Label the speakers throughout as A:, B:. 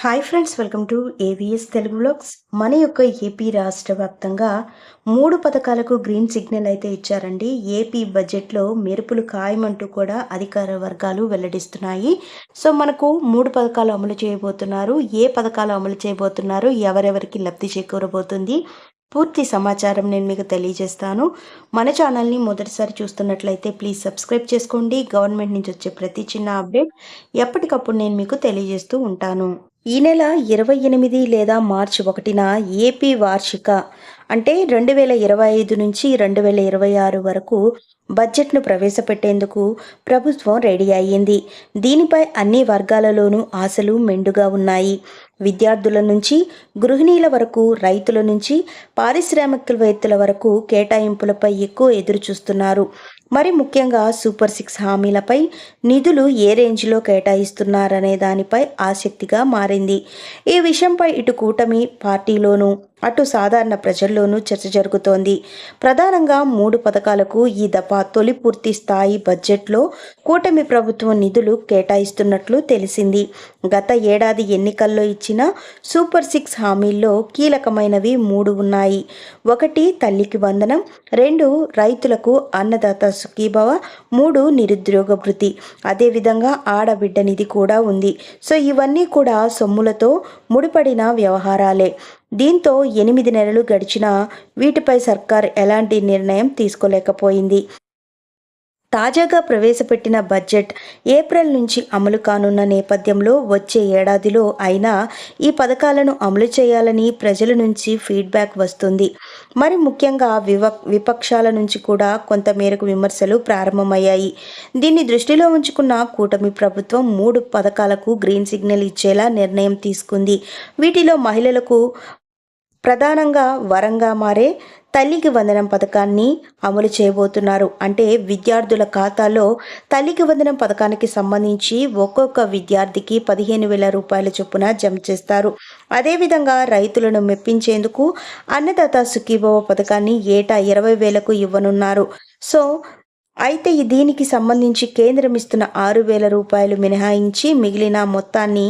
A: Hi friends, welcome to AVS Telugu vlogs. మన యొక్క AP రాష్ట్ర వ్యాప్తంగా 3 పథకాలకు గ్రీన్ సిగ్నల్ అయితే ఇచ్చారండి. ఏపీ బడ్జెట్లో మెరుపులు ఖాయమంటూ కూడా అధికార వర్గాలు వెల్లడిస్తున్నాయి. సో మనకు 3 పథకాలు అమలు చేయబోతున్నారు. ఏ పథకాలు అమలు చేయబోతున్నారు, ఎవరెవరికి లబ్ధి చేకూరబోతుంది, పూర్తి సమాచారం నేను మీకు తెలియజేస్తాను. మన ఛానల్ని మొదటిసారి చూస్తున్నట్లయితే ప్లీజ్ సబ్స్క్రైబ్ చేసుకోండి. గవర్నమెంట్ నుంచి వచ్చే ప్రతి చిన్న అప్డేట్ ఎప్పటికప్పుడు నేను మీకు తెలియజేస్తూ ఉంటాను. ఈ నెల 28 లేదా మార్చి 1న ఏపీ వార్షిక అంటే 2025 నుంచి 2026 వరకు బడ్జెట్ను ప్రవేశపెట్టేందుకు ప్రభుత్వం రెడీ అయ్యింది. దీనిపై అన్ని వర్గాలలోనూ ఆశలు మెండుగా ఉన్నాయి. విద్యార్థుల నుంచి గృహిణీల వరకు, రైతుల నుంచి పారిశ్రామికవేత్తల వరకు కేటాయింపులపై ఎక్కువ ఎదురు చూస్తున్నారు. మరి ముఖ్యంగా సూపర్ 6 హామీలపై నిధులు ఏ రేంజ్లో కేటాయిస్తున్నారనే దానిపై ఆసక్తిగా మారింది. ఈ విషయంపై ఇటు కూటమి పార్టీలోనూ అటు సాధారణ ప్రజల్లోనూ చర్చ జరుగుతోంది. ప్రధానంగా 3 పథకాలకు ఈ దఫా తొలి పూర్తి స్థాయి బడ్జెట్లో కూటమి ప్రభుత్వం నిధులు కేటాయిస్తున్నట్లు తెలిసింది. గత ఏడాది ఎన్నికల్లో ఇచ్చిన సూపర్ 6 హామీల్లో కీలకమైనవి 3 ఉన్నాయి. 1 తల్లికి వందనం, 2 రైతులకు అన్నదాత సుఖీభవ, 3 నిరుద్యోగ భృతి, అదేవిధంగా ఆడబిడ్డ నిధి కూడా ఉంది. సో ఇవన్నీ కూడా సొమ్ములతో ముడిపడిన వ్యవహారాలే. దీంతో 8 నెలలు గడిచినా వీటిపై సర్కార్ ఎలాంటి నిర్ణయం తీసుకోలేకపోయింది. తాజాగా ప్రవేశపెట్టిన బడ్జెట్ ఏప్రిల్ నుంచి అమలు కానున్న నేపథ్యంలో వచ్చే ఏడాదిలో అయినా ఈ పథకాలను అమలు చేయాలని ప్రజల నుంచి ఫీడ్బ్యాక్ వస్తుంది. మరి ముఖ్యంగా విపక్షాల నుంచి కూడా కొంతమేరకు విమర్శలు ప్రారంభమయ్యాయి. దీన్ని దృష్టిలో ఉంచుకున్న కూటమి ప్రభుత్వం 3 పథకాలకు గ్రీన్ సిగ్నల్ ఇచ్చేలా నిర్ణయం తీసుకుంది. వీటిలో మహిళలకు ప్రధానంగా వరంగా మారే తల్లికి వందనం పథకాన్ని అమలు చేయబోతున్నారు. అంటే విద్యార్థుల ఖాతాలో తల్లికి వందనం పథకానికి సంబంధించి ఒక్కొక్క విద్యార్థికి 15,000 రూపాయల చొప్పున జమ చేస్తారు. అదేవిధంగా రైతులను మెప్పించేందుకు అన్నదాత సుఖీభవ పథకాన్ని ఏటా 20,000కు ఇవ్వనున్నారు. సో అయితే దీనికి సంబంధించి కేంద్రం ఇస్తున్న 6,000 రూపాయలు మినహాయించి మిగిలిన మొత్తాన్ని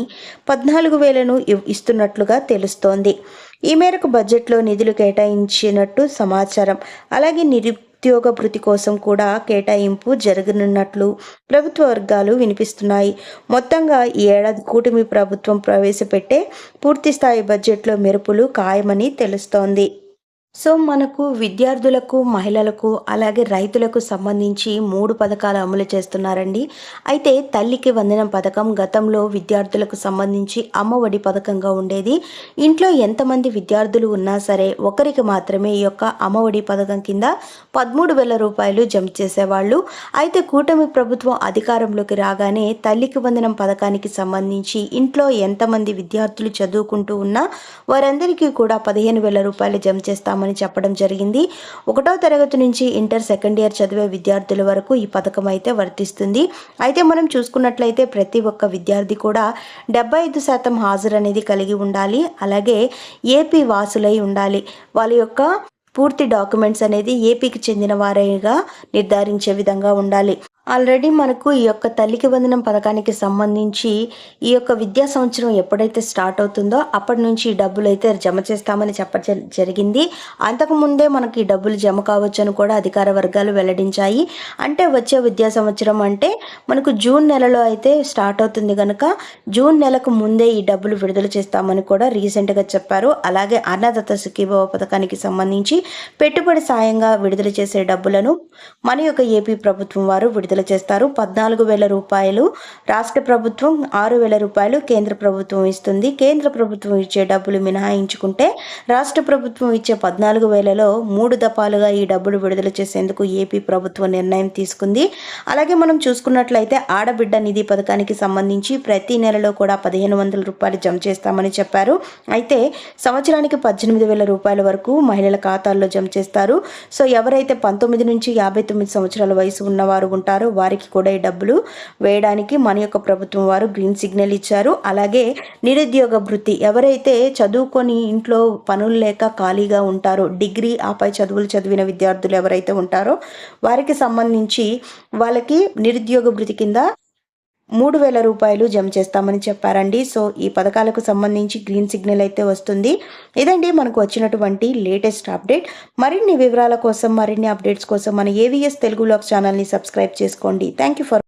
A: 14,000ను ఇస్తున్నట్లుగా తెలుస్తోంది. ఈ మేరకు బడ్జెట్లో నిధులు కేటాయించినట్టు సమాచారం. అలాగే నిరుద్యోగ భృతి కోసం కూడా కేటాయింపు జరగనున్నట్లు ప్రభుత్వ వర్గాలు వినిపిస్తున్నాయి. మొత్తంగా ఈ ఏడాది కూటమి ప్రభుత్వం ప్రవేశపెట్టే పూర్తిస్థాయి బడ్జెట్లో మెరుపులు ఖాయమని తెలుస్తోంది. సో మనకు విద్యార్థులకు, మహిళలకు, అలాగే రైతులకు సంబంధించి 3 పథకాలు అమలు చేస్తున్నారండి. అయితే తల్లికి వందనం పథకం గతంలో విద్యార్థులకు సంబంధించి అమ్మఒడి పథకంగా ఉండేది. ఇంట్లో ఎంతమంది విద్యార్థులు ఉన్నా సరే ఒకరికి మాత్రమే ఈ యొక్క అమ్మఒడి పథకం కింద 13,000 రూపాయలు జమ చేసేవాళ్ళు. అయితే కూటమి ప్రభుత్వం అధికారంలోకి రాగానే తల్లికి వందనం పథకానికి సంబంధించి ఇంట్లో ఎంతమంది విద్యార్థులు చదువుకుంటూ ఉన్నా వారందరికీ కూడా 15,000 రూపాయలు జమ చేస్తామని చెప్పడం జరిగింది. 1వ తరగతి నుంచి ఇంటర్ సెకండ్ ఇయర్ చదివే విద్యార్థుల వరకు ఈ పథకం అయితే వర్తిస్తుంది. అయితే మనం చూసుకున్నట్లయితే ప్రతి ఒక్క విద్యార్థి కూడా 75% హాజరు అనేది కలిగి ఉండాలి. అలాగే ఏపీ వాసులై ఉండాలి. వాళ్ళ యొక్క పూర్తి డాక్యుమెంట్స్ అనేది ఏపీకి చెందిన వారిగా నిర్ధారించే విధంగా ఉండాలి. ఆల్రెడీ మనకు ఈ యొక్క తల్లికి వందనం పథకానికి సంబంధించి ఈ యొక్క విద్యా సంవత్సరం ఎప్పుడైతే స్టార్ట్ అవుతుందో అప్పటి నుంచి ఈ డబ్బులు అయితే జమ చేస్తామని చెప్పడం జరిగింది. అంతకుముందే మనకి ఈ డబ్బులు జమ కావచ్చు అని కూడా అధికార వర్గాలు వెల్లడించాయి. అంటే వచ్చే విద్యా సంవత్సరం అంటే మనకు జూన్ నెలలో అయితే స్టార్ట్ అవుతుంది కనుక జూన్ నెలకు ముందే ఈ డబ్బులు విడుదల చేస్తామని కూడా రీసెంట్గా చెప్పారు. అలాగే అన్నదాత సుఖీభవ పథకానికి సంబంధించి పెట్టుబడి సాయంగా విడుదల చేసే డబ్బులను మన యొక్క ఏపీ ప్రభుత్వం వారు విడుదల చేస్తారు. 14,000 రూపాయలు రాష్ట్ర ప్రభుత్వం, 6,000 రూపాయలు కేంద్ర ప్రభుత్వం ఇస్తుంది. కేంద్ర ప్రభుత్వం ఇచ్చే డబ్బులు మినహాయించుకుంటే రాష్ట్ర ప్రభుత్వం ఇచ్చే 14,000లో 3 దఫాలుగా ఈ డబ్బులు విడుదల చేసేందుకు ఏపీ ప్రభుత్వం నిర్ణయం తీసుకుంది. అలాగే మనం చూసుకున్నట్లయితే ఆడబిడ్డ నిధి పథకానికి సంబంధించి ప్రతి నెలలో కూడా 1,500 రూపాయలు జమ చేస్తామని చెప్పారు. అయితే సంవత్సరానికి 18,000 రూపాయల వరకు మహిళల ఖాతాల్లో జమ చేస్తారు. సో ఎవరైతే 19 నుంచి 59 సంవత్సరాల వయసు ఉన్నవారు ఉంటారో వారికి కూడా ఈ డబ్బులు వేయడానికి మన యొక్క ప్రభుత్వం వారు గ్రీన్ సిగ్నల్ ఇచ్చారు. అలాగే నిరుద్యోగ భృతి, ఎవరైతే చదువుకొని ఇంట్లో పనులు లేక ఖాళీగా ఉంటారో, డిగ్రీ ఆపై చదువులు చదివిన విద్యార్థులు ఎవరైతే ఉంటారో వారికి సంబంధించి వాళ్ళకి నిరుద్యోగ భృతి కింద 3,000 రూపాయలు జమ చేస్తామని చెప్పారండి. సో ఈ పథకాలకు సంబంధించి గ్రీన్ సిగ్నల్ అయితే వస్తుంది. ఇదండి మనకు వచ్చినటువంటి లేటెస్ట్ అప్డేట్. మరిన్ని వివరాల కోసం, మరిన్ని అప్డేట్స్ కోసం మన ఏవిఎస్ తెలుగు వ్లాగ్స్ ఛానల్ని సబ్స్క్రైబ్ చేసుకోండి. Thank you for